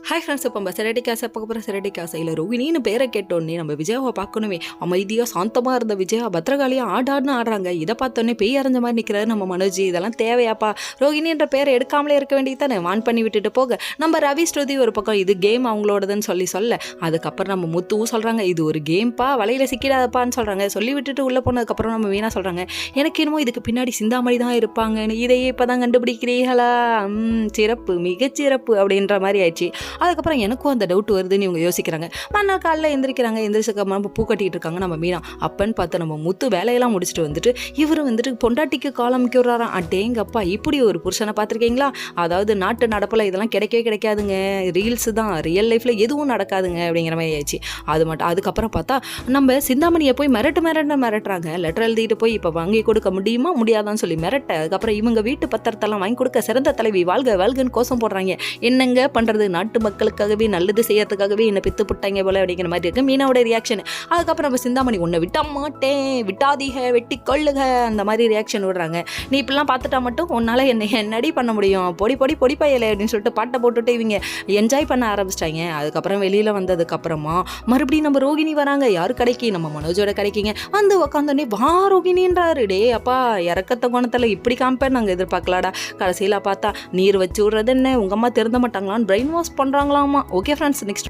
Hi friends, இப்போ நம்ம சிரடி காசை பார்க்க போகிற சிரடி காசையில் ரோகிணின்னு பேரை கேட்டோன்னே நம்ம விஜயாவை பார்க்கணுமே. அமைதியாக சாந்தமாக இருந்த விஜயா பத்திரகாளியாக ஆடாடுன்னு ஆடுறாங்க. இதை பார்த்தோன்னே பெய் அரைஞ்ச மாதிரி நிற்கிறாரு நம்ம மனோஜ். இதெல்லாம் தேவையாப்பா? ரோகிணின்ற பேரை எடுக்காமலே இருக்க வேண்டியது தானே, வான் பண்ணி விட்டுட்டு போக. நம்ம ரவி ஸ்ருதி ஒரு பக்கம் இது கேம் அவங்களோடதுன்னு சொல்ல அதுக்கப்புறம் நம்ம முத்துவும் சொல்கிறாங்க இது ஒரு கேம்ப்பா, வலையில் சிக்கிடாதப்பான்னு சொல்கிறாங்க. சொல்லி விட்டுட்டு உள்ளே போனதுக்கப்புறம் நம்ம வீணா சொல்கிறாங்க எனக்கு என்னமோ இதுக்கு பின்னாடி சிந்தாமணி தான் இருப்பாங்கன்னு. இதையே இப்போ தான் கண்டுபிடிக்கிறீங்களா? சிறப்பு, மிகச்சிறப்பு அப்படின்ற மாதிரி ஆயிடுச்சு. அதுக்கப்புறம் எனக்கும் அந்த டவுட் வருதுன்னு இவங்க யோசிக்கிறாங்க. மறுநாள் காலையில் எந்திரிக்கிறாங்க. எந்திரிச்சக்கப்புறம் பூ கட்டிகிட்டு இருக்காங்க நம்ம மீனா. அப்பன்னு பார்த்து நம்ம முத்து வேலையெல்லாம் முடிச்சுட்டு வந்துட்டு இவரும் வந்துட்டு பொண்டாட்டிக்கு காலமிக்க விடுறாராம். அட்டேங்கப்பா, இப்படி ஒரு புருஷனை பார்த்துருக்கீங்களா? அதாவது நாட்டு நடப்பில் இதெல்லாம் கிடைக்கவே கிடைக்காதுங்க. ரீல்ஸ் தான், ரியல் லைஃப்பில் எதுவும் நடக்காதுங்க அப்படிங்கிற மாதிரி ஆயிடுச்சு. அது மட்டும் அதுக்கப்புறம் பார்த்தா நம்ம சிந்தாமணியை போய் மிரட்டுறாங்க. லெட்டர் எழுதிட்டு போய் இப்போ வாங்கி கொடுக்க முடியுமா முடியாதான்னு சொல்லி மிரட்ட. அதுக்கப்புறம் இவங்க வீட்டு பத்திரத்தெல்லாம் வாங்கி கொடுக்க சிறந்த தலைவி வாழ்கன்னு கோஷம் போடுறாங்க. என்னங்க பண்ணுறது, நாட்டு மக்களுக்காகவே நல்லது செய்யறதுக்காகவே என்ன பித்து புட்டாங்க போல அப்படிங்கிற மாதிரி இருக்கு மீனாவோட ரியாக்ஷன். அதுக்கப்புறம் நம்ம சிந்தாமணி உன்னை விட்ட மாட்டேன், விட்டாதீக, வெட்டி கொள்ளுக அந்த மாதிரி ரியாக்ஷன் விடுறாங்க. நீ இப்படிலாம் பார்த்துட்டா மட்டும் உன்னால் என்னடி பண்ண முடியும், பொடி பொடி பொடி பயலை அப்படின்னு சொல்லிட்டு பாட்டை போட்டுட்டு இவங்க என்ஜாய் பண்ண ஆரம்பிச்சிட்டாங்க. அதுக்கப்புறம் வெளியில் வந்ததுக்கப்புறமா மறுபடியும் நம்ம ரோகிணி வராங்க. யார் கடைக்கு? நம்ம மனோஜோட கடைக்குங்க. வந்து உக்காந்தோடனே வா ரோகிணின்றாரு. டே அப்பா, இறக்கத்த குணத்தில் இப்படி காம்பேர் நாங்கள் எதிர்பார்க்கலாடா. கடைசியில் பார்த்தா நீர் வச்சு விடுறது என்ன, உங்கள் அம்மா திருந்த மாட்டாங்களான்னு பிரெயின் வாஷ் பண்ணுறாங்களாமா. Okay friends, next